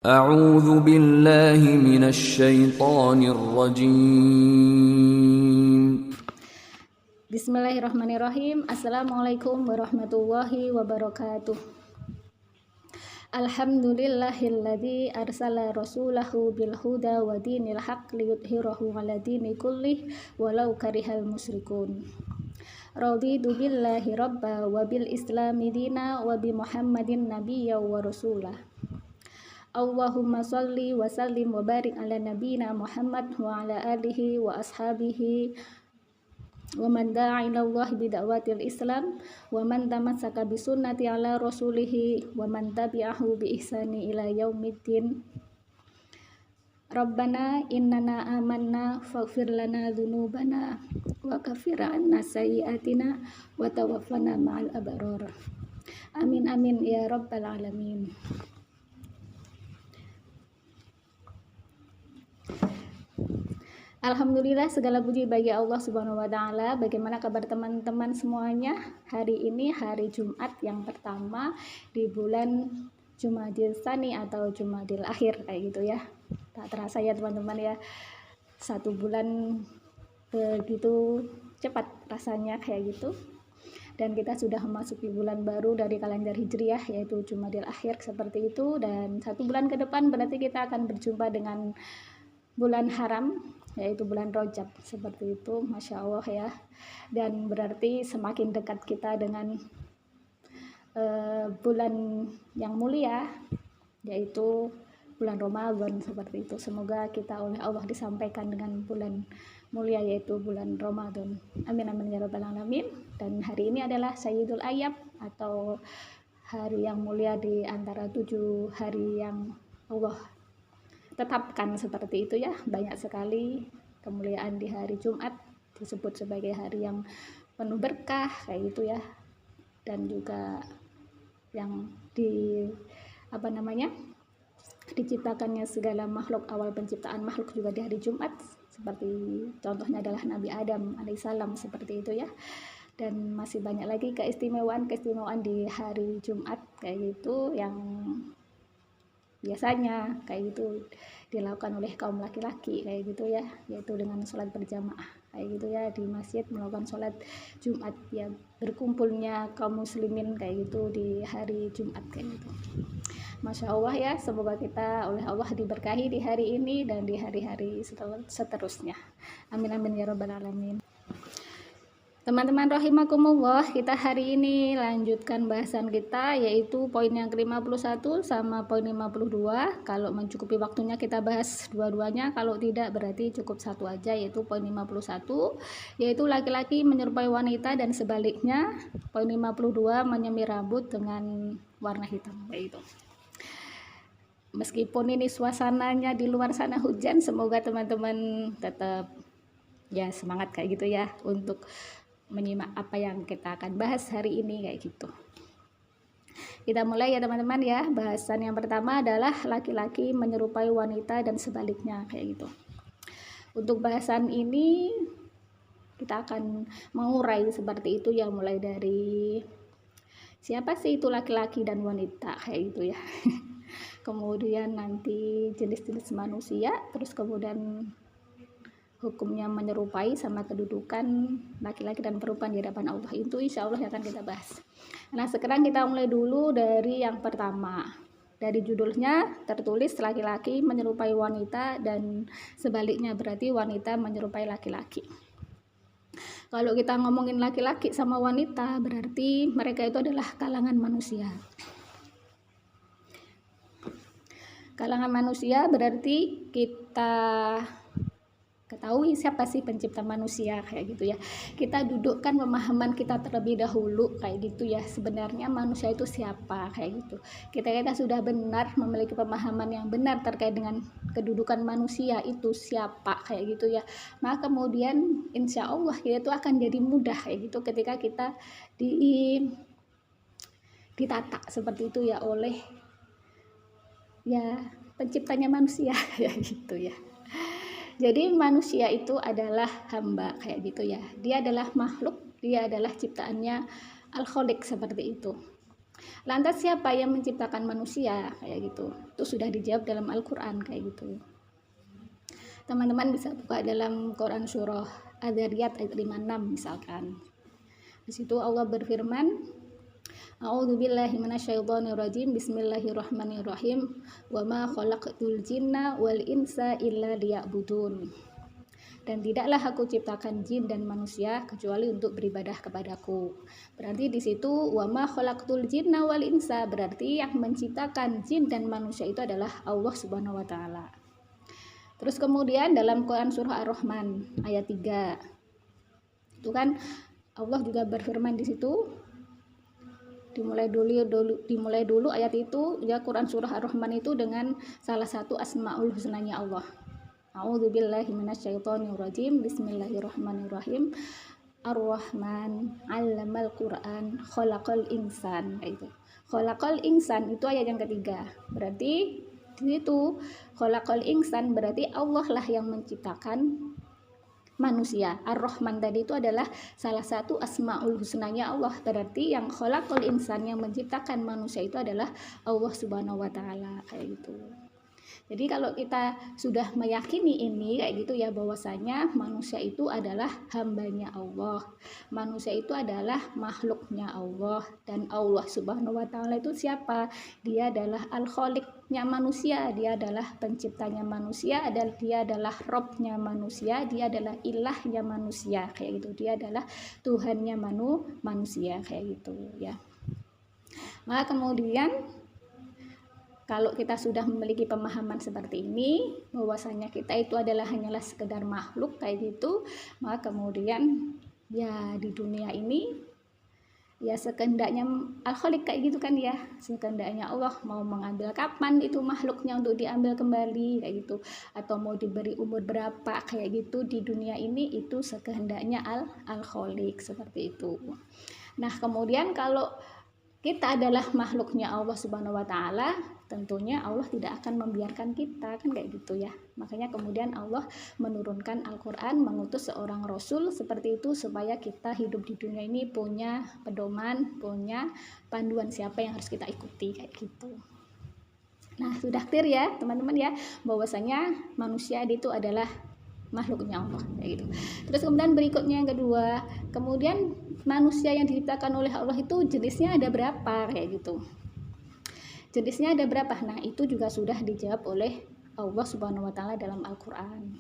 أعوذ بالله من الشيطان الرجيم. Bismillahirrahmanirrahim. Assalamualaikum warahmatullahi wabarakatuh. Alhamdulillahilladzi arsala rasulahu bil huda wa dinil haq liyudhhirahu 'ala dini kullih walau karihal musyrikun. Raditu billahi rabba wa bil islami dina wa bi Muhammadin nabiyya wa rasulah. Allahumma shalli wa sallim wa barik ala nabiyyina Muhammad wa ala alihi wa ashabihi wa man da'a ila Allah bi da'watil Islam wa man tamassaka bi sunnati ala rasulihi wa man tabi'ahu bi ihsani ila yaumiddin. Rabbana innana amanna faghfir lana dzunubana wa kaffir 'anna sayyi'atina wa tawaffana ma'al abrar. Amin amin ya rabbal alamin. Alhamdulillah, segala puji bagi Allah Subhanahu wa taala. Bagaimana kabar teman-teman semuanya? Hari ini hari Jumat yang pertama di bulan Jumadil Tsani atau Jumadil Akhir kayak gitu ya. Tak terasa ya teman-teman ya. 1 bulan begitu cepat rasanya kayak gitu. Dan kita sudah memasuki bulan baru dari kalender Hijriah yaitu Jumadil Akhir seperti itu, dan 1 bulan ke depan berarti kita akan berjumpa dengan bulan haram yaitu bulan Rajab seperti itu. Masya Allah ya, dan berarti semakin dekat kita dengan bulan yang mulia yaitu bulan Ramadan seperti itu. Semoga kita oleh Allah disampaikan dengan bulan mulia yaitu bulan Ramadan. Amin amin ya rabbal alamin. Dan hari ini adalah Sayyidul Ayyam atau hari yang mulia di antara 7 hari yang Allah tetapkan seperti itu ya. Banyak sekali kemuliaan di hari Jumat, disebut sebagai hari yang penuh berkah kayak gitu ya. Dan juga yang diciptakannya segala makhluk, awal penciptaan makhluk juga di hari Jumat, seperti contohnya adalah Nabi Adam alaihissalam seperti itu ya. Dan masih banyak lagi keistimewaan di hari Jumat kayak gitu yang biasanya kayak gitu dilakukan oleh kaum laki-laki kayak gitu ya, yaitu dengan sholat berjamaah kayak gitu ya, di masjid melakukan sholat Jumat ya, berkumpulnya kaum muslimin kayak gitu di hari Jumat kayak gitu. Masya Allah ya, semoga kita oleh Allah diberkahi di hari ini dan di hari-hari seterusnya. Amin amin ya rabbal alamin. Teman-teman rahimakumullah, kita hari ini lanjutkan bahasan kita yaitu poin yang ke-51 sama poin 52. Kalau mencukupi waktunya kita bahas dua-duanya, kalau tidak berarti cukup satu aja, yaitu poin 51 yaitu laki-laki menyerupai wanita dan sebaliknya. Poin 52 menyemir rambut dengan warna hitam kayak gitu. Meskipun ini suasananya di luar sana hujan, semoga teman-teman tetap ya semangat kayak gitu ya untuk menyimak apa yang kita akan bahas hari ini kayak gitu. Kita mulai ya teman-teman ya. Bahasan yang pertama adalah laki-laki menyerupai wanita dan sebaliknya kayak gitu. Untuk bahasan ini kita akan mengurai seperti itu ya, mulai dari siapa sih itu laki-laki dan wanita kayak gitu ya. Kemudian nanti jenis-jenis manusia, terus kemudian hukumnya menyerupai sama kedudukan laki-laki dan perempuan di hadapan Allah. Itu insya Allah akan kita bahas. Nah sekarang kita mulai dulu dari yang pertama. Dari judulnya tertulis laki-laki menyerupai wanita dan sebaliknya, berarti wanita menyerupai laki-laki. Kalau kita ngomongin laki-laki sama wanita berarti mereka itu adalah kalangan manusia. Kalangan manusia berarti kita ketahui siapa sih pencipta manusia kayak gitu ya. Kita dudukkan pemahaman kita terlebih dahulu kayak gitu ya. Sebenarnya manusia itu siapa kayak gitu. Kita sudah benar memiliki pemahaman yang benar terkait dengan kedudukan manusia itu siapa kayak gitu ya. Maka kemudian insya Allah kita itu akan jadi mudah kayak gitu ketika kita ditata seperti itu ya oleh ya penciptanya manusia kayak gitu ya. Jadi manusia itu adalah hamba kayak gitu ya. Dia adalah makhluk, dia adalah ciptaannya Al-Khaliq seperti itu. Lantas siapa yang menciptakan manusia? Kayak gitu. Itu sudah dijawab dalam Al-Qur'an kayak gitu. Teman-teman bisa buka dalam Quran surah Adzariyat ayat 56 misalkan. Di situ Allah berfirman, A'udzubillahi minasyaitonirrajim. Bismillahirrahmanirrahim. Wa ma khalaqtul jinna wal insa illa liya'budun. Dan tidaklah aku ciptakan jin dan manusia kecuali untuk beribadah kepadaku. Berarti di situ wa ma khalaqtul jinna wal insa, berarti yang menciptakan jin dan manusia itu adalah Allah Subhanahu wa taala. Terus kemudian dalam Quran surah Ar-Rahman ayat 3. Itu kan Allah juga berfirman di situ. Dimulai dulu ayat itu ya, Quran surah Ar-Rahman itu dengan salah satu asmaul husnanya Allah. A'udzubillahi minasyaitonirrajim. Bismillahirrahmanirrahim. Ar-Rahman 'allamal Qur'an khalaqal insan. Itu. Khalaqal insan itu ayat yang ketiga. Berarti di situ khalaqal insan berarti Allah lah yang menciptakan manusia. Ar-Rahman tadi itu adalah salah satu asmaul husnanya Allah. Berarti yang khalaqal insan, yang menciptakan manusia itu adalah Allah Subhanahu wa taala kayak gitu. Jadi kalau kita sudah meyakini ini kayak gitu ya, bahwasanya manusia itu adalah hambanya Allah, manusia itu adalah makhluknya Allah, dan Allah Subhanahu wa taala itu siapa? Dia adalah Al-Khaliqnya manusia, dia adalah penciptanya manusia, dan dia adalah Robnya manusia, dia adalah ilahnya manusia kayak gitu, dia adalah Tuhannya manusia kayak gitu ya. Maka kemudian kalau kita sudah memiliki pemahaman seperti ini, bahwasanya kita itu adalah hanyalah sekedar makhluk kayak gitu, maka kemudian ya di dunia ini ya sekehendaknya Al-Khaliq kayak gitu kan ya, sekehendaknya Allah mau mengambil kapan itu makhluknya untuk diambil kembali kayak gitu, atau mau diberi umur berapa kayak gitu di dunia ini, itu sekehendaknya Al-Khaliq seperti itu. Nah kemudian kalau kita adalah makhluknya Allah Subhanahu wa taala, tentunya Allah tidak akan membiarkan kita kan kayak gitu ya. Makanya kemudian Allah menurunkan Al-Qur'an, mengutus seorang rasul seperti itu supaya kita hidup di dunia ini punya pedoman, punya panduan siapa yang harus kita ikuti kayak gitu. Nah, sudah clear ya, teman-teman ya, bahwasanya manusia itu adalah makhluknya Allah kayak gitu. Terus kemudian berikutnya yang kedua, kemudian manusia yang diciptakan oleh Allah itu jenisnya ada berapa kayak gitu. Jenisnya ada berapa? Nah, itu juga sudah dijawab oleh Allah Subhanahu wa taala dalam Al-Qur'an.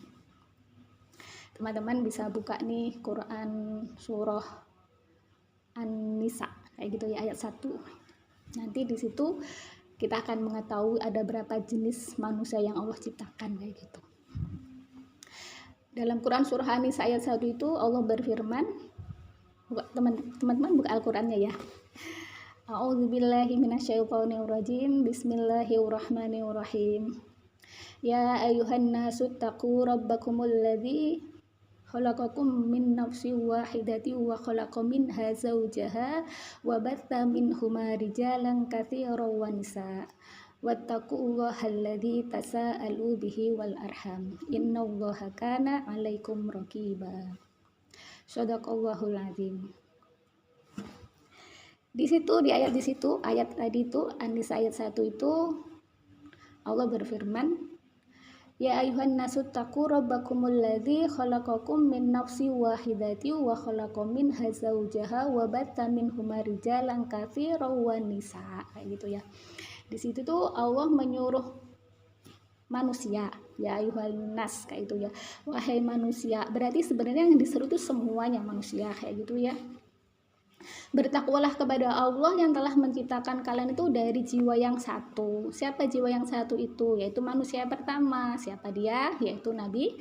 Teman-teman bisa buka nih Quran surah An-Nisa kayak gitu ya, ayat 1. Nanti di situ kita akan mengetahui ada berapa jenis manusia yang Allah ciptakan kayak gitu. Dalam Quran surah An-Nisa ayat 1 itu Allah berfirman, teman-teman buka Al-Qur'annya ya. A'udzubillahi minasyaitonirrajim. Bismillahirrahmanirrahim. Ya ayyuhan nasu taqu rabbakumul ladzi khalaqakum min nafsin wahidatin wa khalaqa minha zawjaha wa batha minhuma rijalan katsiran wa nisaa. Wattaqullaha alladzi tasaalu bihi wal arham. Innallaha kana 'alaikum raqiba. Shadaqallahul azim. Di situ ayat tadi itu An-Nisa ayat 1 itu Allah berfirman, ya ayuhan nasu taqu rabbakumul ladzi khalaqakum min nafsin wahidatin wa khalaqa minha zawjaha wa batha minhuma rijalan katsiran wa nisaa kayak gitu ya. Di situ tuh Allah menyuruh manusia, ya ayuhan nas kayak itu ya, wahai manusia. Berarti sebenarnya yang diseru itu semuanya manusia kayak gitu ya. Bertakwalah kepada Allah yang telah menciptakan kalian itu dari jiwa yang satu. Siapa jiwa yang satu itu? Yaitu manusia pertama. Siapa dia? Yaitu Nabi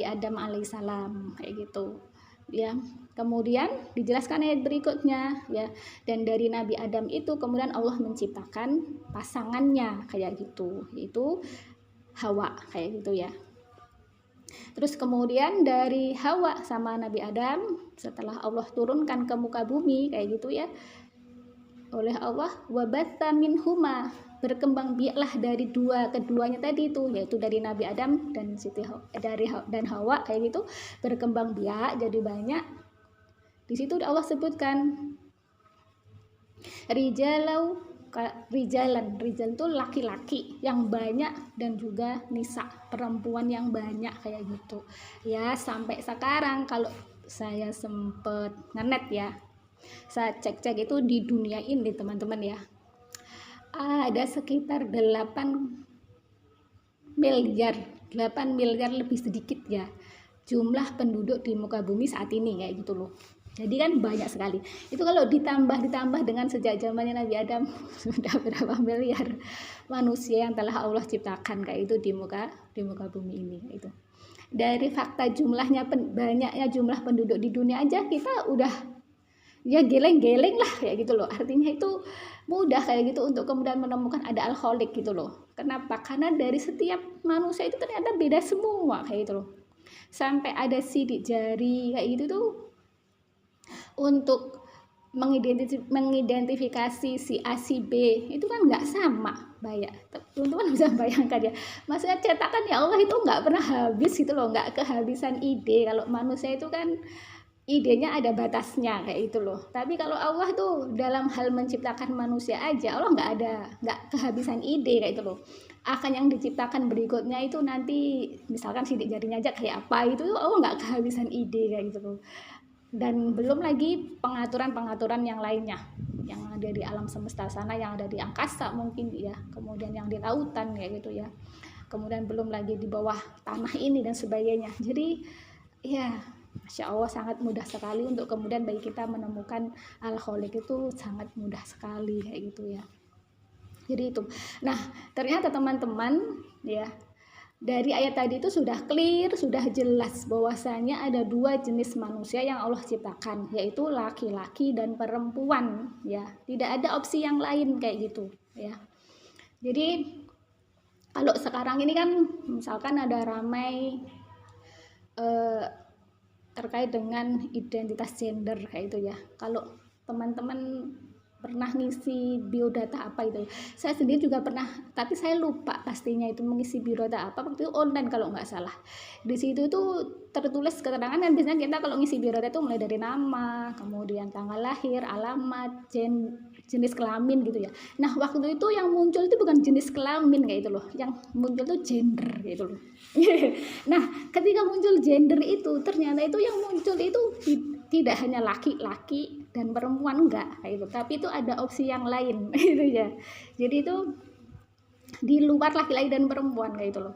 Adam alaihissalam kayak gitu ya. Kemudian dijelaskan ayat berikutnya ya, dan dari Nabi Adam itu kemudian Allah menciptakan pasangannya kayak gitu, yaitu Hawa kayak gitu ya. Terus kemudian dari Hawa sama Nabi Adam, setelah Allah turunkan ke muka bumi kayak gitu ya, oleh Allah, wabatha minhuma, berkembang biaklah dari keduanya tadi itu, yaitu dari Nabi Adam dan Hawa kayak gitu, berkembang biak jadi banyak. Di situ Allah sebutkan rijalau rijal itu laki-laki yang banyak dan juga nisa perempuan yang banyak kayak gitu ya. Sampai sekarang kalau saya sempet ngenet ya, saya cek-cek itu di dunia ini teman-teman ya, ada sekitar 8 miliar lebih sedikit ya jumlah penduduk di muka bumi saat ini kayak gitu loh. Jadi kan banyak sekali. Itu kalau ditambah dengan sejak zamannya Nabi Adam sudah berapa miliar manusia yang telah Allah ciptakan kayak itu di muka bumi ini itu. Dari fakta jumlahnya banyaknya jumlah penduduk di dunia aja kita udah ya geleng-geleng lah kayak gitu loh. Artinya itu mudah kayak gitu untuk kemudian menemukan ada alkoholik gitu loh. Kenapa? Karena dari setiap manusia itu ternyata beda semua kayak gitu loh. Sampai ada sidik jari kayak gitu tuh untuk mengidentifikasi si A si B itu kan nggak sama banyak. Teman-teman bisa bayangkan ya, maksudnya cetakan ya Allah itu nggak pernah habis gitu loh, nggak kehabisan ide. Kalau manusia itu kan idenya ada batasnya kayak itu loh. Tapi kalau Allah tuh dalam hal menciptakan manusia aja Allah nggak kehabisan ide kayak itu loh. Akan yang diciptakan berikutnya itu nanti misalkan sidik jarinya aja kayak apa itu Allah nggak kehabisan ide kayak gitu loh. Dan belum lagi pengaturan yang lainnya yang ada di alam semesta sana, yang ada di angkasa mungkin ya, kemudian yang di lautan kayak gitu ya, kemudian belum lagi di bawah tanah ini dan sebagainya. Jadi ya Masya Allah sangat mudah sekali untuk kemudian bagi kita menemukan alkoholik itu sangat mudah sekali kayak gitu ya. Jadi itu. Nah ternyata teman-teman ya, dari ayat tadi itu sudah clear, sudah jelas bahwasanya ada dua jenis manusia yang Allah ciptakan, yaitu laki-laki dan perempuan ya. Tidak ada opsi yang lain kayak gitu ya. Jadi kalau sekarang ini kan misalkan ada ramai terkait dengan identitas gender kayak itu ya. Kalau teman-teman pernah ngisi biodata apa itu, saya sendiri juga pernah, tapi saya lupa pastinya itu mengisi biodata apa, waktu itu online kalau nggak salah. Di situ itu tertulis keterangan, dan biasanya kita kalau ngisi biodata itu mulai dari nama, kemudian tanggal lahir, alamat, jenis kelamin gitu ya. Nah waktu itu yang muncul itu bukan jenis kelamin kayak itu loh, yang muncul itu gender gitu loh. Nah ketika muncul gender itu ternyata itu yang muncul itu tidak hanya laki-laki dan perempuan enggak kayak itu, tapi itu ada opsi yang lain gitu ya. Jadi itu di luar laki-laki dan perempuan kayak itu loh.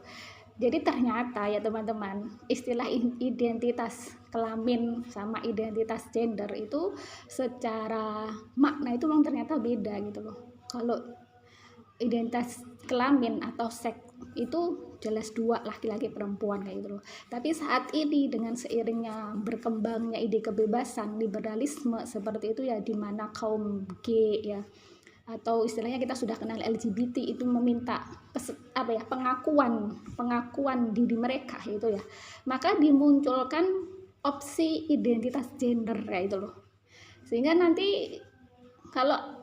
Jadi ternyata ya teman-teman, istilah identitas kelamin sama identitas gender itu secara makna itu memang ternyata beda gitu loh. Kalau identitas kelamin atau seks itu jelas dua, laki-laki perempuan kayak gitu loh. Tapi saat ini dengan seiringnya berkembangnya ide kebebasan liberalisme seperti itu ya, di mana kaum G ya, atau istilahnya kita sudah kenal LGBT itu meminta pengakuan diri mereka itu ya, maka dimunculkan opsi identitas gender kayak itu loh. Sehingga nanti kalau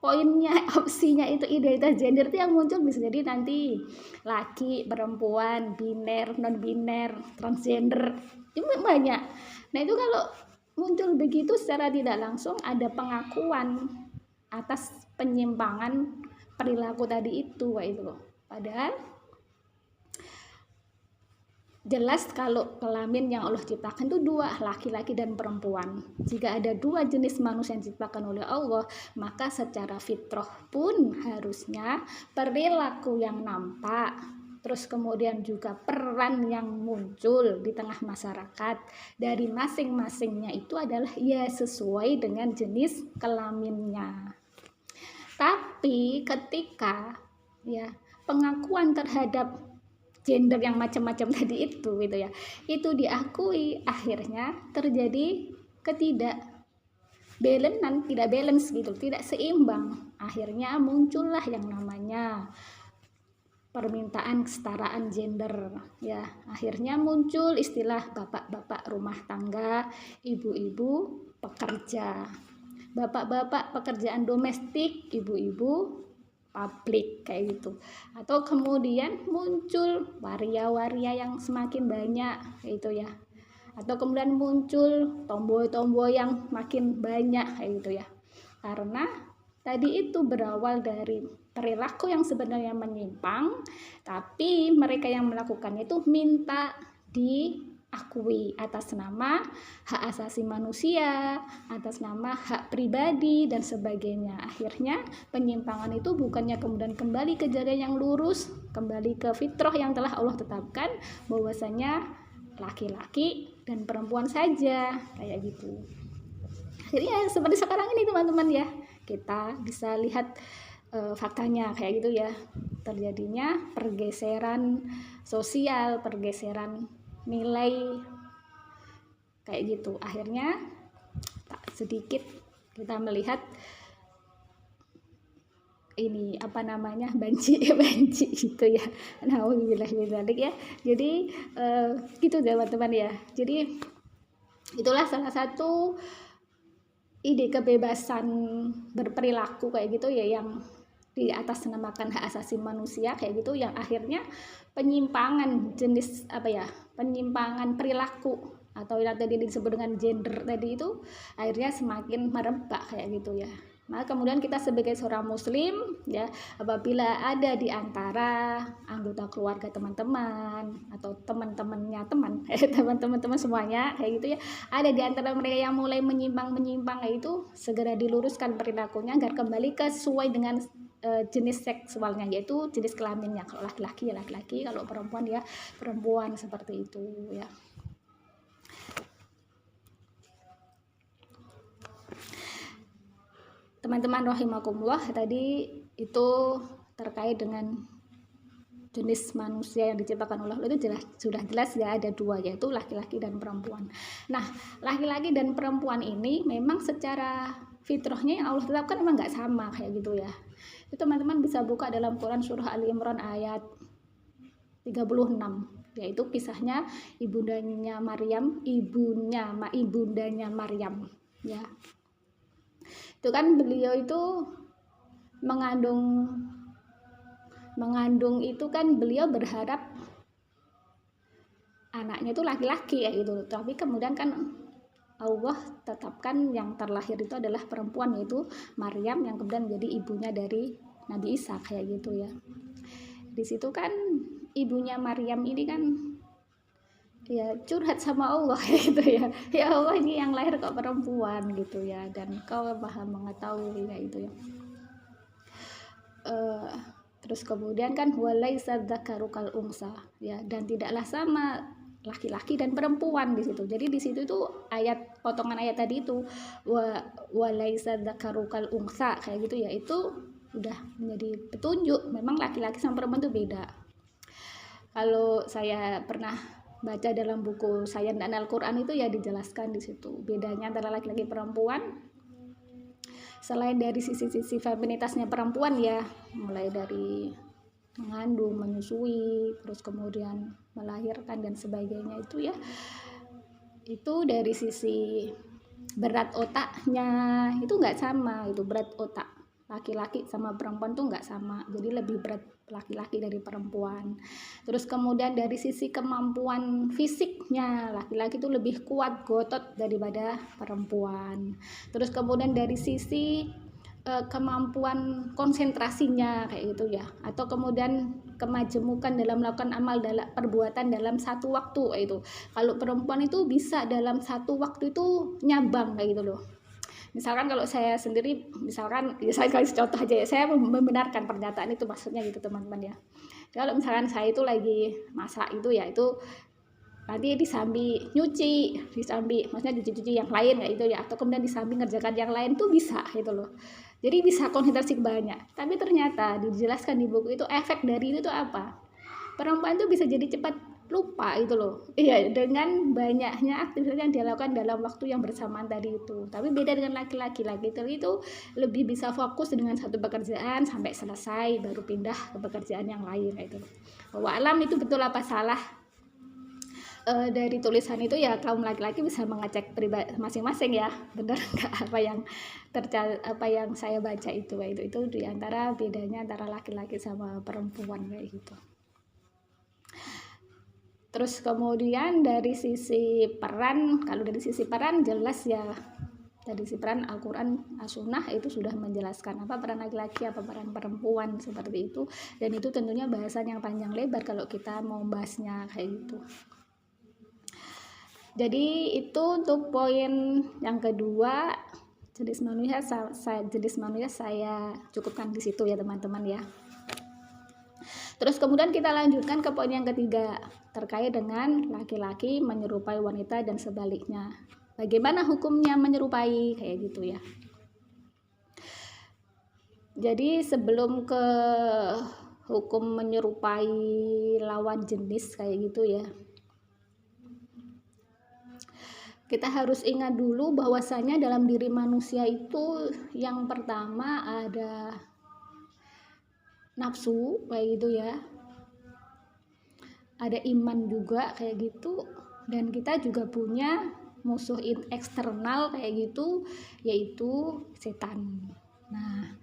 poinnya opsinya itu identitas gender itu yang muncul bisa jadi nanti laki, perempuan, biner, non biner, transgender, itu banyak. Nah itu kalau muncul begitu secara tidak langsung ada pengakuan atas penyimpangan perilaku tadi itu kayak itu loh. Padahal jelas kalau kelamin yang Allah ciptakan itu dua, laki-laki dan perempuan. Jika ada dua jenis manusia yang diciptakan oleh Allah, maka secara fitrah pun harusnya perilaku yang nampak, terus kemudian juga peran yang muncul di tengah masyarakat dari masing-masingnya itu adalah ya sesuai dengan jenis kelaminnya. Tapi ketika ya pengakuan terhadap gender yang macam-macam tadi itu gitu ya, itu diakui, akhirnya terjadi tidak balance gitu, tidak seimbang. Akhirnya muncullah yang namanya permintaan kesetaraan gender ya. Akhirnya muncul istilah bapak-bapak rumah tangga, ibu-ibu pekerja, bapak-bapak pekerjaan domestik, ibu-ibu publik kayak gitu. Atau kemudian muncul waria-waria yang semakin banyak kayak gitu ya. Atau kemudian muncul tomboy-tomboy yang makin banyak kayak gitu ya. Karena tadi itu berawal dari perilaku yang sebenarnya menyimpang, tapi mereka yang melakukannya itu minta diakui atas nama hak asasi manusia, atas nama hak pribadi dan sebagainya. Akhirnya penyimpangan itu bukannya kemudian kembali ke jalan yang lurus, kembali ke fitrah yang telah Allah tetapkan bahwasanya laki-laki dan perempuan saja kayak gitu. Akhirnya seperti sekarang ini teman-teman ya, kita bisa lihat faktanya kayak gitu ya, terjadinya pergeseran sosial, pergeseran nilai kayak gitu. Akhirnya tak sedikit kita melihat ini apa namanya banci gitu ya. Nauzubillah min dzalik ya. Jadi gitu teman-teman ya. Jadi itulah salah satu ide kebebasan berperilaku kayak gitu ya, yang di atas namakan hak asasi manusia kayak gitu, yang akhirnya penyimpangan jenis penyimpangan perilaku atau yang tadi disebut dengan gender tadi itu akhirnya semakin merebak kayak gitu ya. Maka kemudian kita sebagai seorang muslim ya, apabila ada di antara anggota keluarga teman-teman atau teman-temannya teman-teman semuanya kayak gitu ya, ada di antara mereka yang mulai menyimpang itu, segera diluruskan perilakunya agar kembali ke sesuai dengan jenis seksualnya, yaitu jenis kelaminnya. Kalau laki-laki ya laki-laki, kalau perempuan ya perempuan, seperti itu ya. Teman-teman rahimakumullah, tadi itu terkait dengan jenis manusia yang diciptakan oleh Allah itu sudah jelas ya, ada dua, yaitu laki-laki dan perempuan. Nah, laki-laki dan perempuan ini memang secara fitrahnya yang Allah tetapkan memang nggak sama kayak gitu ya. Itu teman-teman bisa buka dalam Quran surah Ali Imran ayat 36, yaitu kisahnya ibundanya Maryam ya. Itu kan beliau itu mengandung itu kan beliau berharap anaknya itu laki-laki ya gitu, tapi kemudian kan Allah tetapkan yang terlahir itu adalah perempuan, yaitu Maryam, yang kemudian menjadi ibunya dari Nabi Isa kayak gitu ya. Di situ kan ibunya Maryam ini kan ya curhat sama Allah gitu ya, ya Allah ini yang lahir kok perempuan gitu ya, dan kau maha mengetahui kayak gitu ya. Terus kemudian kan walaisa dzakaru kal unsa ya, dan tidaklah sama laki-laki dan perempuan di situ. Jadi di situ itu ayat, potongan ayat tadi itu walaisa dzakaru kal unsa kayak gitu ya, itu udah menjadi petunjuk memang laki-laki sama perempuan itu beda. Kalau saya pernah baca dalam buku Sains dan Al-Qur'an itu ya dijelaskan di situ bedanya antara laki-laki perempuan. Selain dari sisi feminitasnya perempuan ya, mulai dari mengandung, menyusui, terus kemudian melahirkan dan sebagainya itu ya, itu dari sisi berat otaknya itu nggak sama, itu berat otak laki-laki sama perempuan tuh nggak sama, jadi lebih berat laki-laki dari perempuan. Terus kemudian dari sisi kemampuan fisiknya laki-laki itu lebih kuat gotot daripada perempuan. Terus kemudian dari sisi kemampuan konsentrasinya kayak gitu ya, atau kemudian kemajemukan dalam melakukan amal dalam perbuatan dalam satu waktu itu. Kalau perempuan itu bisa dalam satu waktu itu nyabang kayak gitu loh. Misalkan kalau saya sendiri, misalkan ya saya kasih contoh aja ya, saya membenarkan pernyataan itu maksudnya gitu teman-teman ya. Kalau misalkan saya itu lagi masak itu ya, itu nanti disambi nyuci, disambi maksudnya dicuci yang lain kayak itu ya, atau kemudian disambi ngerjakan yang lain tuh bisa gitu loh. Jadi bisa konsentrasi banyak. Tapi ternyata dijelaskan di buku itu efek dari itu tuh apa? Perempuan itu bisa jadi cepat lupa itu loh. Iya, dengan banyaknya aktivitas yang dilakukan dalam waktu yang bersamaan tadi itu. Tapi beda dengan laki-laki. Laki-laki itu lebih bisa fokus dengan satu pekerjaan sampai selesai baru pindah ke pekerjaan yang lain kayak itu. Bahwa alam itu betul apa salah dari tulisan itu ya, kaum laki-laki bisa mengecek pribadi masing-masing ya, benar nggak apa yang saya baca itu diantara bedanya antara laki-laki sama perempuan kayak gitu. Terus kemudian dari sisi peran, kalau dari sisi peran jelas ya tradisi peran Al-Quran As-Sunnah itu sudah menjelaskan apa peran laki-laki, apa peran perempuan seperti itu, dan itu tentunya bahasan yang panjang lebar kalau kita mau bahasnya kayak gitu. Jadi itu untuk poin yang kedua, jenis manusia saya cukupkan di situ ya teman-teman ya. Terus kemudian kita lanjutkan ke poin yang ketiga, terkait dengan laki-laki menyerupai wanita dan sebaliknya. Bagaimana hukumnya menyerupai kayak gitu ya. Jadi sebelum ke hukum menyerupai lawan jenis kayak gitu ya, kita harus ingat dulu bahwasanya dalam diri manusia itu yang pertama ada nafsu kayak gitu ya, ada iman juga kayak gitu, dan kita juga punya musuh eksternal kayak gitu, yaitu setan. Nah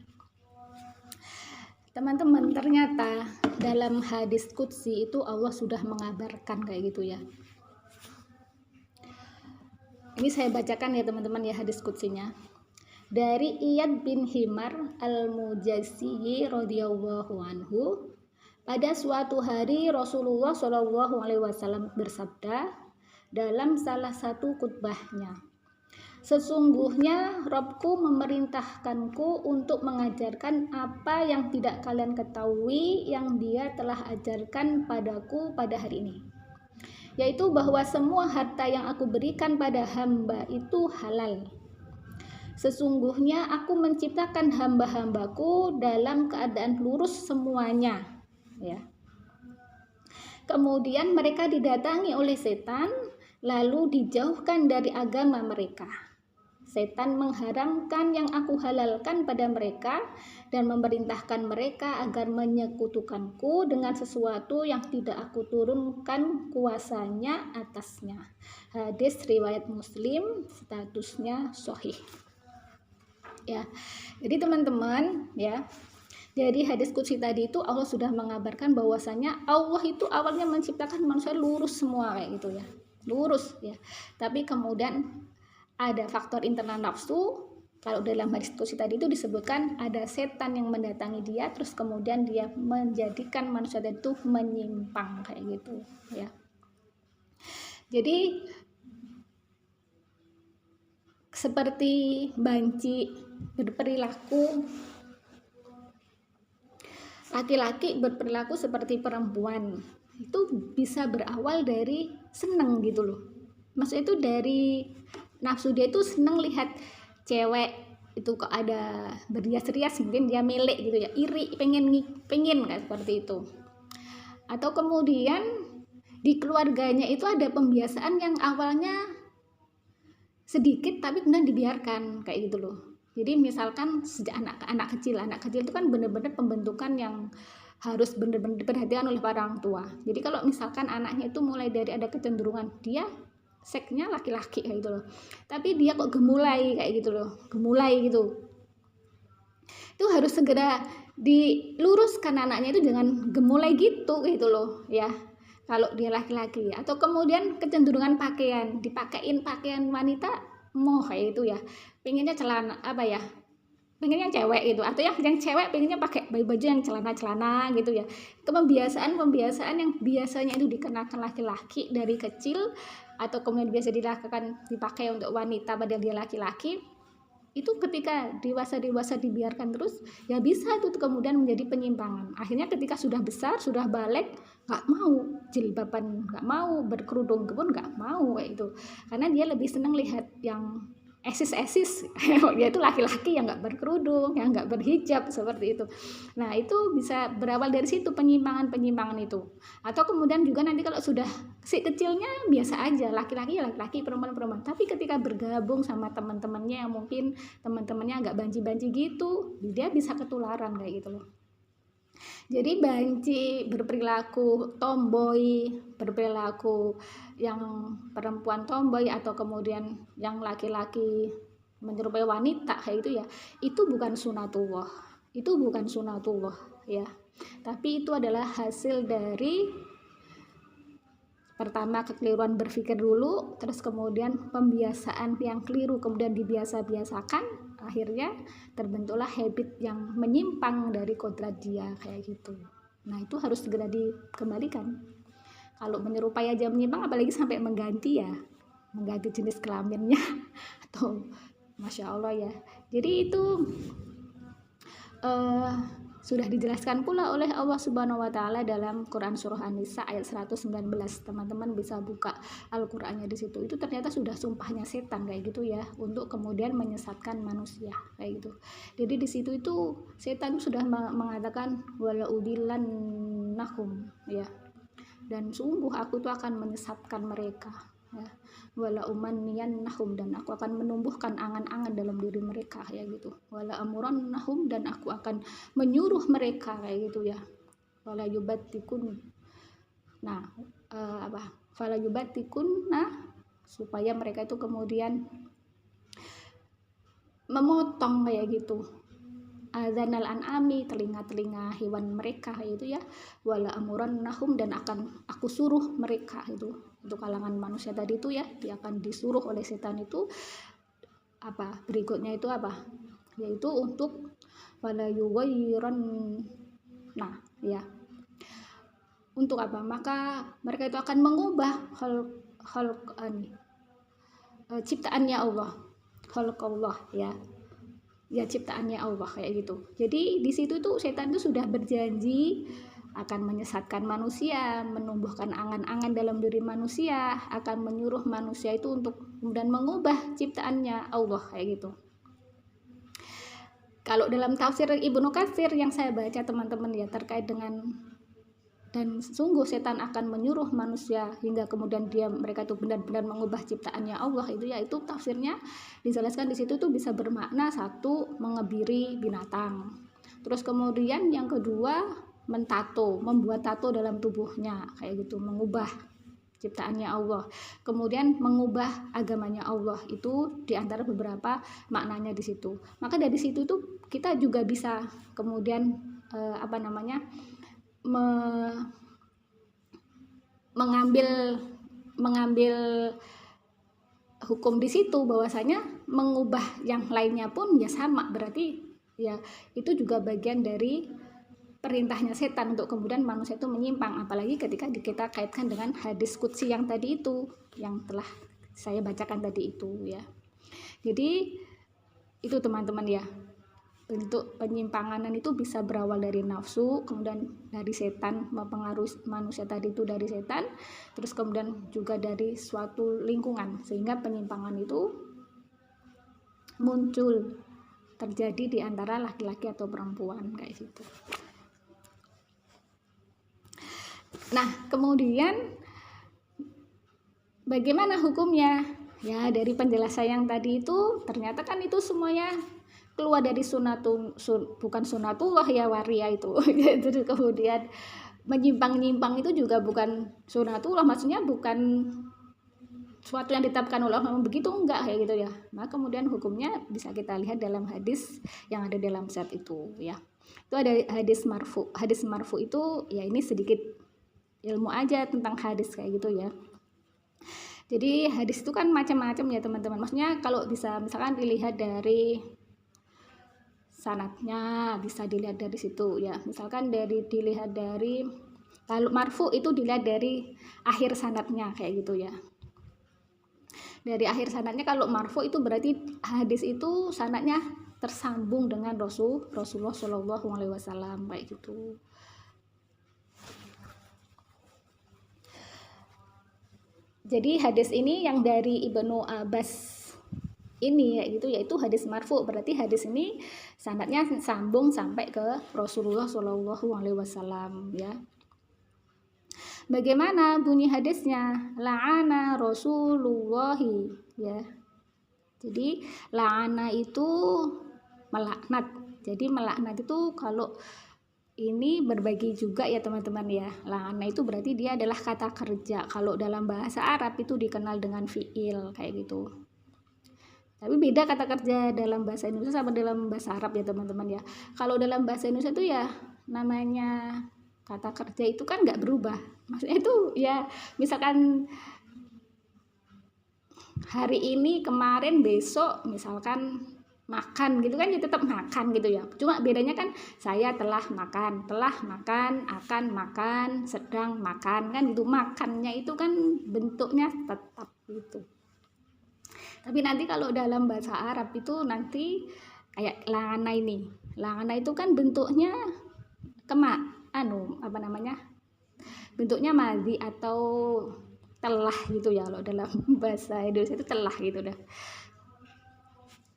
teman-teman, ternyata dalam hadis qudsi itu Allah sudah mengabarkan kayak gitu ya. Ini saya bacakan ya teman-teman ya hadis qudsinya. Dari Iyad bin Himar al-Mujassi radhiyallahu anhu, pada suatu hari Rasulullah Shallallahu alaihi wasallam bersabda dalam salah satu khutbahnya, sesungguhnya Robku memerintahkanku untuk mengajarkan apa yang tidak kalian ketahui yang Dia telah ajarkan padaku pada hari ini, yaitu bahwa semua harta yang aku berikan pada hamba itu halal. Sesungguhnya aku menciptakan hamba-hambaku dalam keadaan lurus semuanya, ya. Kemudian mereka didatangi oleh setan, lalu dijauhkan dari agama mereka. Setan mengharamkan yang aku halalkan pada mereka dan memerintahkan mereka agar menyekutukanku dengan sesuatu yang tidak aku turunkan kuasanya atasnya. Hadis riwayat Muslim, statusnya sahih. Ya, jadi teman-teman ya, dari hadis qudsi tadi itu Allah sudah mengabarkan bahwasanya Allah itu awalnya menciptakan manusia lurus semua kayak gitu ya, lurus ya. Tapi kemudian ada faktor internal nafsu. Kalau dalam hadis qudsi tadi itu disebutkan ada setan yang mendatangi dia, terus kemudian dia menjadikan manusia itu menyimpang kayak gitu ya. Jadi seperti banci berperilaku, laki-laki berperilaku seperti perempuan, itu bisa berawal dari seneng gitu loh. Maksudnya itu dari nafsu, dia itu seneng lihat cewek itu kok ada berhias-rias, mungkin dia milik gitu ya, iri, pengen kayak seperti itu. Atau kemudian di keluarganya itu ada pembiasaan yang awalnya sedikit tapi kemudian dibiarkan kayak gitu loh. Jadi misalkan sejak anak kecil itu kan benar-benar pembentukan yang harus benar-benar diperhatikan oleh para orang tua. Jadi kalau misalkan anaknya itu mulai dari ada kecenderungan dia seksnya laki-laki kayak gitu loh, tapi dia kok gemulai kayak gitu loh, gemulai gitu, itu harus segera diluruskan anaknya itu jangan gemulai gitu loh ya, kalau dia laki-laki. Atau kemudian kecenderungan pakaian, dipakein pakaian wanita mau kayak itu ya, pengennya celana apa ya, pengennya cewek gitu, atau yang cewek pengennya pakai baju yang celana gitu ya. Pembiasaan yang biasanya itu dikenakan laki-laki dari kecil, atau kemudian biasa dipakai untuk wanita padahal dia laki-laki, itu ketika dewasa dibiarkan terus ya bisa itu kemudian menjadi penyimpangan. Akhirnya ketika sudah besar, sudah balik, nggak mau jilbaban, nggak mau berkerudung pun nggak mau kayak itu, karena dia lebih senang lihat yang eksis dia itu laki-laki yang nggak berkerudung, yang nggak berhijab seperti itu. Nah itu bisa berawal dari situ penyimpangan itu. Atau kemudian juga nanti kalau sudah si kecilnya biasa aja, laki-laki perempuan, tapi ketika bergabung sama teman-temannya yang mungkin teman-temannya agak banci-banci gitu, dia bisa ketularan kayak gitu loh. Jadi banci berperilaku tomboy, berperilaku yang perempuan tomboy, atau kemudian yang laki-laki menyerupai wanita kayak gitu ya, itu bukan sunatullah, ya, tapi itu adalah hasil dari Pertama kekeliruan berpikir dulu, terus kemudian pembiasaan yang keliru kemudian dibiasa-biasakan, akhirnya terbentuklah habit yang menyimpang dari kodrat dia kayak gitu. Nah itu harus segera dikembalikan. Kalau menyerupai aja menyimpang, apalagi sampai mengganti jenis kelaminnya atau Masya Allah ya. Jadi itu sudah dijelaskan pula oleh Allah Subhanahu wa taala dalam Quran surah An-Nisa ayat 119. Teman-teman bisa buka Al-Qur'annya di situ. Itu ternyata sudah sumpahnya setan kayak gitu ya, untuk kemudian menyesatkan manusia kayak gitu. Jadi di situ itu setan sudah mengatakan wala udillannahum ya. Dan sungguh aku tuh akan menyesatkan mereka ya, wala umanniyannahum, dan aku akan menumbuhkan angan-angan dalam diri mereka kayak gitu, wala amurannahum, dan aku akan menyuruh mereka kayak gitu ya, wala yubattikun. Nah fala yubattikun, supaya mereka itu kemudian memotong kayak gitu adzanal an'ami, telinga-telinga hewan mereka itu ya, wala amurannahum, dan akan aku suruh mereka itu, untuk kalangan manusia tadi itu ya, dia akan disuruh oleh setan itu berikutnya itu yaitu untuk wala yughayyiran. Nah ya, untuk maka mereka itu akan mengubah ciptaannya Allah, khalqallah ya ciptaannya Allah kayak gitu. Jadi di situ tuh setan itu sudah berjanji akan menyesatkan manusia, menumbuhkan angan-angan dalam diri manusia, akan menyuruh manusia itu untuk kemudian mengubah ciptaannya Allah kayak gitu. Kalau dalam tafsir Ibnu Katsir yang saya baca teman-teman ya, terkait dengan dan sungguh setan akan menyuruh manusia hingga kemudian mereka itu benar-benar mengubah ciptaannya Allah itu ya, itu tafsirnya dijelaskan di situ tuh bisa bermakna satu, mengebiri binatang, terus kemudian yang kedua membuat tato dalam tubuhnya kayak gitu, mengubah ciptaannya Allah, kemudian mengubah agamanya Allah. Itu diantara beberapa maknanya di situ. Maka dari situ tuh kita juga bisa kemudian mengambil hukum di situ, bahwasanya mengubah yang lainnya pun ya sama, berarti ya itu juga bagian dari perintahnya setan untuk kemudian manusia itu menyimpang, apalagi ketika kita kaitkan dengan hadis qudsi yang tadi itu, yang telah saya bacakan tadi itu ya. Jadi itu teman-teman ya, bentuk penyimpangan itu bisa berawal dari nafsu, kemudian dari setan, mempengaruhi manusia tadi itu dari setan, terus kemudian juga dari suatu lingkungan, sehingga penyimpangan itu muncul, terjadi di antara laki-laki atau perempuan kayak gitu. Nah kemudian bagaimana hukumnya? Ya dari penjelasan yang tadi itu ternyata kan itu semuanya keluar dari bukan sunatullah ya waria itu. Terus kemudian menyimpang-nyimpang itu juga bukan sunatullah, maksudnya bukan suatu yang ditetapkan oleh Allah, begitu enggak kayak gitu ya. Nah kemudian hukumnya bisa kita lihat dalam hadis yang ada dalam set itu ya. Itu ada hadis marfu. Hadis marfu itu ya, ini sedikit ilmu aja tentang hadis kayak gitu ya. Jadi hadis itu kan macam-macam ya teman-teman. Maksudnya kalau bisa misalkan dilihat dari sanadnya, bisa dilihat dari situ ya. Misalkan dilihat dari, kalau marfu itu dilihat dari akhir sanadnya kayak gitu ya. Dari akhir sanadnya, kalau marfu itu berarti hadis itu sanadnya tersambung dengan Rasulullah Shallallahu Alaihi Wasallam kayak gitu. Jadi hadis ini yang dari Ibnu Abbas ini yaitu hadis marfu, berarti hadis ini sanadnya sambung sampai ke Rasulullah Shallallahu Alaihi Wasallam ya. Bagaimana bunyi hadisnya? La'ana Rasulullahi ya. Jadi la'ana itu melaknat. Jadi melaknat itu kalau ini berbagi juga ya teman-teman ya. La'ana itu berarti dia adalah kata kerja. Kalau dalam bahasa Arab itu dikenal dengan fi'il kayak gitu. Tapi beda kata kerja dalam bahasa Indonesia sama dalam bahasa Arab ya teman-teman ya. Kalau dalam bahasa Indonesia itu ya namanya kata kerja itu kan nggak berubah. Maksudnya itu ya misalkan hari ini, kemarin, besok misalkan makan gitu kan, ya tetap makan gitu ya. Cuma bedanya kan saya telah makan, akan makan, sedang makan kan gitu. Makannya itu kan bentuknya tetap gitu. Tapi nanti kalau dalam bahasa Arab itu nanti kayak langana ini. Langana itu kan bentuknya apa namanya? Bentuknya madhi atau telah gitu ya, kalau dalam bahasa Indonesia itu telah gitu dah.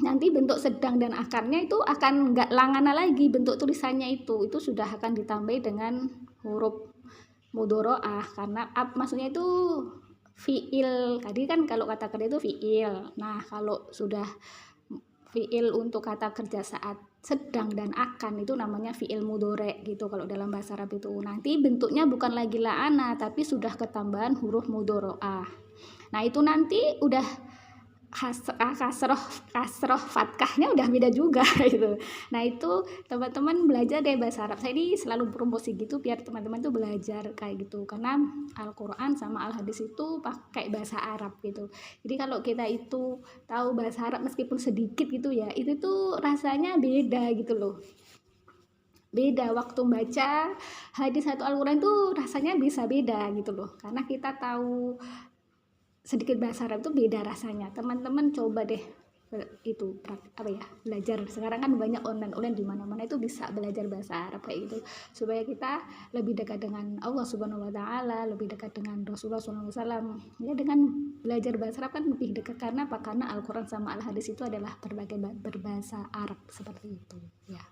Nanti bentuk sedang dan akarnya itu akan nggak langana lagi, bentuk tulisannya itu sudah akan ditambahi dengan huruf mudhoro'ah, karena maksudnya itu fiil. Tadi kan kalau kata kerja itu fiil. Nah, kalau sudah fiil untuk kata kerja saat sedang dan akan itu namanya fiil mudhore gitu kalau dalam bahasa Arab itu. Nanti bentuknya bukan lagi la'ana tapi sudah ketambahan huruf mudhoro'ah. Nah, itu nanti udah kasroh fatkahnya udah beda juga gitu. Nah, itu teman-teman belajar deh bahasa Arab. Saya ini selalu promosi gitu biar teman-teman tuh belajar kayak gitu, karena Al-Quran sama Al-Hadis itu pakai bahasa Arab gitu. Jadi kalau kita itu tahu bahasa Arab meskipun sedikit gitu ya, itu tuh rasanya beda gitu loh. Beda waktu baca hadis atau Al-Quran tuh rasanya bisa beda gitu loh, karena kita tahu sedikit bahasa Arab itu beda rasanya. Teman-teman coba deh itu belajar. Sekarang kan banyak online di mana-mana itu bisa belajar bahasa Arab kayak gitu, supaya kita lebih dekat dengan Allah Subhanahu wa taala, lebih dekat dengan Rasulullah SAW. Ya, dengan belajar bahasa Arab kan lebih dekat. Karena apa? Karena Al-Quran sama Al-Hadis itu adalah berbahasa Arab seperti itu ya.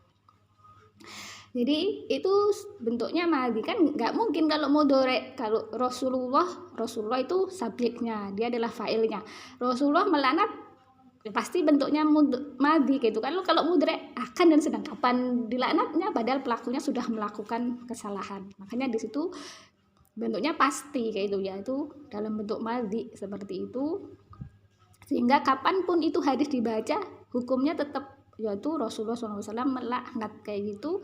Jadi itu bentuknya madhi kan nggak mungkin kalau mudhore. Kalau Rasulullah itu subjeknya, dia adalah fa'ilnya. Rasulullah melaknat pasti bentuknya madhi gitu kan. Kalau mudhore akan dan sedang, kapan dilaknatnya padahal pelakunya sudah melakukan kesalahan. Makanya di situ bentuknya pasti kayak itu ya, itu dalam bentuk madhi seperti itu. Sehingga kapanpun itu hadis dibaca hukumnya tetap, yaitu Rasulullah SAW melaknat kayak gitu.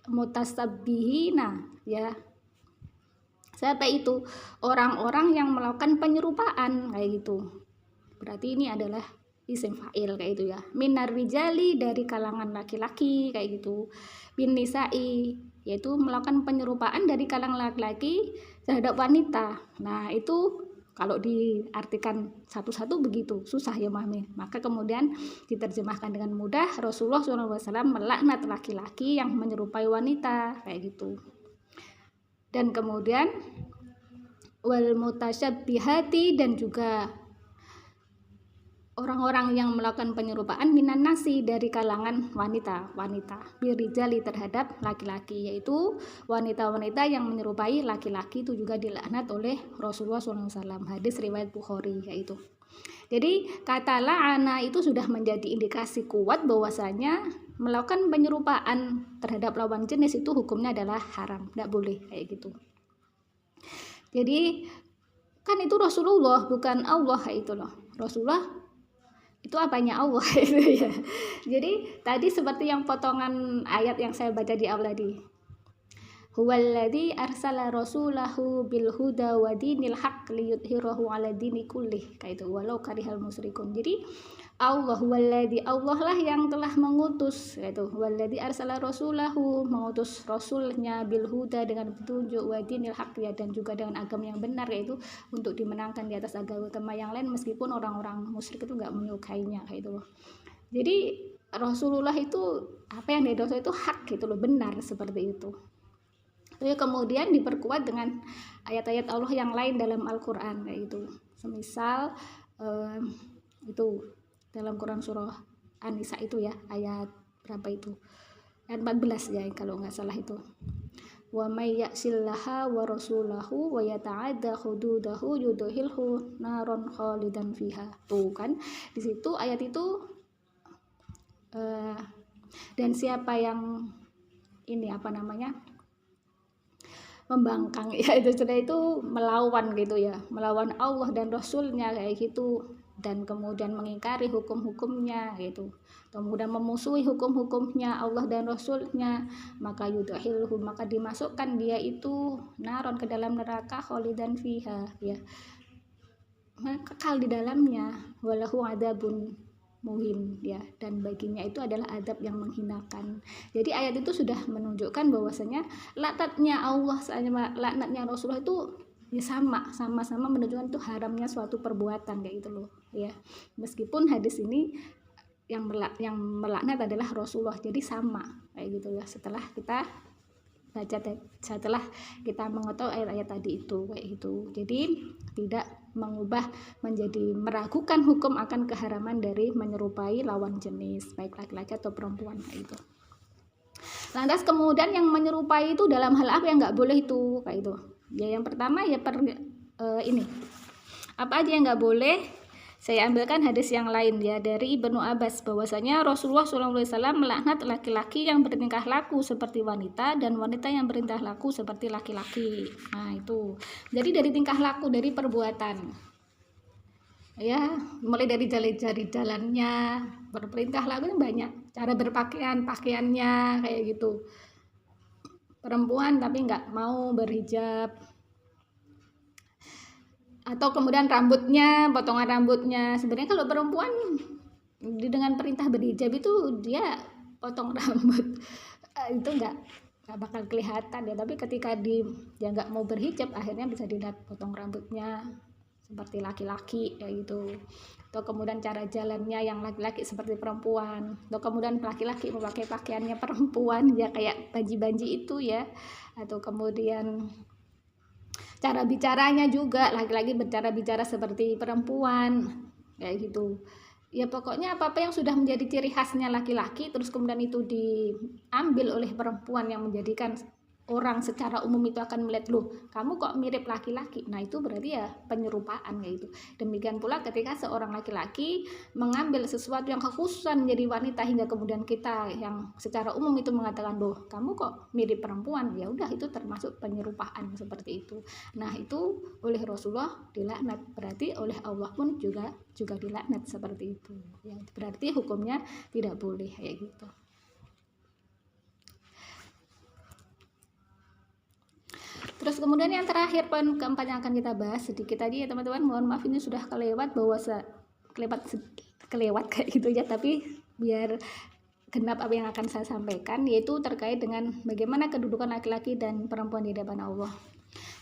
Mutasabbihina ya, siapa itu? Orang-orang yang melakukan penyerupaan kayak gitu. Berarti ini adalah isim fa'il kayak gitu ya. Minar rijali, dari kalangan laki-laki kayak gitu. Bin nisa'i, yaitu melakukan penyerupaan dari kalangan laki-laki terhadap wanita. Nah, itu kalau diartikan satu-satu begitu susah ya Mami. Maka kemudian diterjemahkan dengan mudah, Rasulullah SAW melaknat laki-laki yang menyerupai wanita kayak gitu. Dan kemudian wal mutasyabbihati, dan juga orang-orang yang melakukan penyerupaan minan nasi, dari kalangan wanita birijali, terhadap laki-laki, yaitu wanita-wanita yang menyerupai laki-laki itu juga dilaknat oleh Rasulullah SAW. Hadis riwayat Bukhari yaitu. Jadi kata la'ana itu sudah menjadi indikasi kuat bahwasanya melakukan penyerupaan terhadap lawan jenis itu hukumnya adalah haram, tidak boleh kayak gitu. Jadi kan itu Rasulullah bukan Allah kayak itu loh. Rasulullah itu apanya Allah itu ya. Jadi tadi seperti yang potongan ayat yang saya baca di awal tadi, huwallazi arsala rasulahu bil huda wa dinil haq liyudhhirahu ala dini kullih, kayak itu, walau karihal musyrikun. Jadi Allah lah yang telah mengutus, yaitu wallazi arsala rasulahu, mengutus rasulnya, bil huda, dengan petunjuk, wa dinil haq ya, dan juga dengan agama yang benar, yaitu untuk dimenangkan di atas agama yang lain meskipun orang-orang musyrik itu nggak menyukainya kayak itu loh. Jadi Rasulullah itu apa yang dari Rasul itu hak gitu loh, benar seperti itu. Lalu kemudian diperkuat dengan ayat-ayat Allah yang lain dalam Al-Quran kayak itu. Semisal itu dalam Quran surah An-Nisa itu ya, ayat berapa itu? Ayat 14 ya kalau nggak salah itu. Wa may ya'sillaha wa rasulahu wa yata'adda hududahu yudhilhu naron khalidan fiha. Tuh kan di situ ayat itu dan siapa yang ini apa namanya? Membangkang ya, itu sudah itu melawan gitu ya, melawan Allah dan Rasulnya kayak gitu, dan kemudian mengingkari hukum-hukumnya gitu, kemudian memusuhi hukum-hukumnya Allah dan Rasulnya, maka yudhilhu, maka dimasukkan dia itu naron, ke dalam neraka, kholidan fiha, ya, kekal di dalamnya, walahu adabun muhin, ya, dan baginya itu adalah adab yang menghinakan. Jadi ayat itu sudah menunjukkan bahwasanya laknatnya Allah sama laknatnya Rasulullah itu ya sama-sama menunjukkan itu haramnya suatu perbuatan kayak gitu loh, ya. Meskipun hadis ini yang melaknat adalah Rasulullah, jadi sama kayak gitu ya. Setelah kita baca, setelah kita mengetahui ayat-ayat tadi itu kayak gitu, jadi tidak mengubah menjadi meragukan hukum akan keharaman dari menyerupai lawan jenis baik laki-laki atau perempuan kayak gitu. Lantas kemudian yang menyerupai itu dalam hal apa yang nggak boleh itu kayak itu ya. Yang pertama ya ini apa aja yang nggak boleh. Saya ambilkan hadis yang lain ya dari Ibnu Abbas bahwasanya Rasulullah SAW melaknat laki-laki yang bertingkah laku seperti wanita dan wanita yang bertingkah laku seperti laki-laki. Nah itu jadi dari tingkah laku, dari perbuatan ya, mulai dari jari-jari jalannya, berperintah laku banyak, cara berpakaian, pakaiannya kayak gitu. Perempuan tapi nggak mau berhijab, atau kemudian rambutnya, potongan rambutnya. Sebenarnya kalau perempuan dengan perintah berhijab itu dia potong rambut itu nggak bakal kelihatan ya, tapi ketika dia nggak mau berhijab akhirnya bisa dilihat potong rambutnya seperti laki-laki kayak gitu. Atau kemudian cara jalannya yang laki-laki seperti perempuan, atau kemudian laki-laki memakai pakaiannya perempuan ya kayak banji-banji itu ya. Atau kemudian cara bicaranya juga laki-laki bicara seperti perempuan kayak gitu ya. Pokoknya apa-apa yang sudah menjadi ciri khasnya laki-laki terus kemudian itu diambil oleh perempuan yang menjadikan orang secara umum itu akan melihat, loh kamu kok mirip laki-laki, nah itu berarti ya penyerupaan kayak gitu. Demikian pula ketika seorang laki-laki mengambil sesuatu yang kekhususan menjadi wanita hingga kemudian kita yang secara umum itu mengatakan, loh kamu kok mirip perempuan, ya udah itu termasuk penyerupaan seperti itu. Nah itu oleh Rasulullah dilaknat, berarti oleh Allah pun juga dilaknat seperti itu ya, berarti hukumnya tidak boleh kayak gitu. Terus kemudian yang terakhir, poin keempat yang akan kita bahas sedikit tadi ya teman-teman, mohon maaf ini sudah kelewat kayak gitu ya, tapi biar genap apa yang akan saya sampaikan, yaitu terkait dengan bagaimana kedudukan laki-laki dan perempuan di hadapan Allah.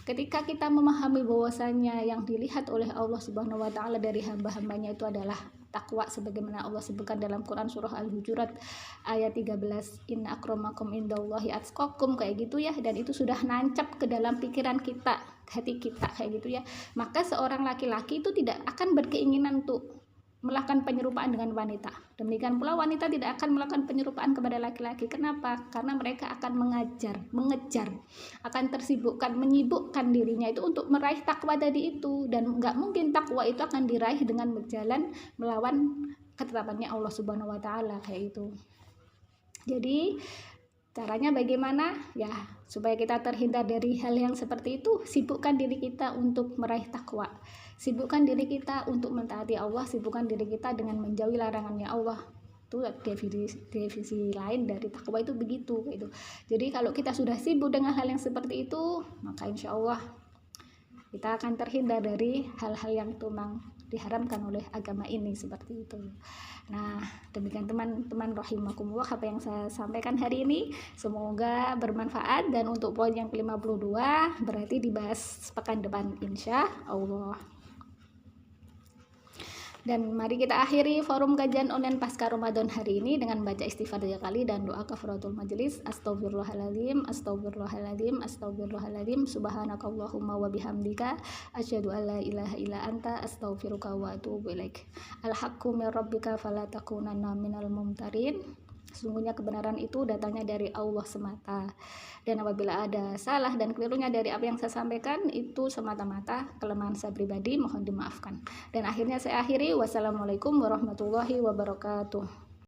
Ketika kita memahami bahwasanya yang dilihat oleh Allah Subhanahu wa taala dari hamba-hambanya itu adalah takwa, sebagaimana Allah sebutkan dalam Quran surah Al-Hujurat ayat 13, inna akramakum indallahi atqakum kayak gitu ya, dan itu sudah nancap ke dalam pikiran kita, hati kita kayak gitu ya. Maka seorang laki-laki itu tidak akan berkeinginan untuk melakukan penyerupaan dengan wanita. Demikian pula wanita tidak akan melakukan penyerupaan kepada laki-laki. Kenapa? Karena mereka akan mengejar, akan menyibukkan dirinya itu untuk meraih takwa tadi itu, dan nggak mungkin takwa itu akan diraih dengan berjalan melawan ketetapannya Allah Subhanahu wa taala kayak itu. Jadi caranya bagaimana? Ya, supaya kita terhindar dari hal yang seperti itu, sibukkan diri kita untuk meraih takwa. Sibukkan diri kita untuk mentaati Allah, sibukkan diri kita dengan menjauhi larangannya Allah. Itu definisi lain dari takwa itu begitu gitu. Jadi kalau kita sudah sibuk dengan hal yang seperti itu, maka insya Allah kita akan terhindar dari hal-hal yang memang diharamkan oleh agama ini seperti itu. Nah, demikian teman-teman rahimakumullah apa yang saya sampaikan hari ini, semoga bermanfaat. Dan untuk poin yang ke-52 berarti dibahas pekan depan insya Allah. Dan mari kita akhiri forum kajian online pasca Ramadan hari ini dengan baca istighfar 3 kali dan doa kafaratul majelis. Astagfirullahaladzim, astagfirullahaladzim, astagfirullahaladzim, subhanakallahumma wa bihamdika asyhadu an la ilaha illa anta astaghfiruka wa atubu ilaik. Al-haqqu min rabbika fala takunanna minal mumtarin. Sesungguhnya kebenaran itu datangnya dari Allah semata, dan apabila ada salah dan kelirunya dari apa yang saya sampaikan itu semata-mata kelemahan saya pribadi, mohon dimaafkan. Dan akhirnya saya akhiri, wassalamualaikum warahmatullahi wabarakatuh.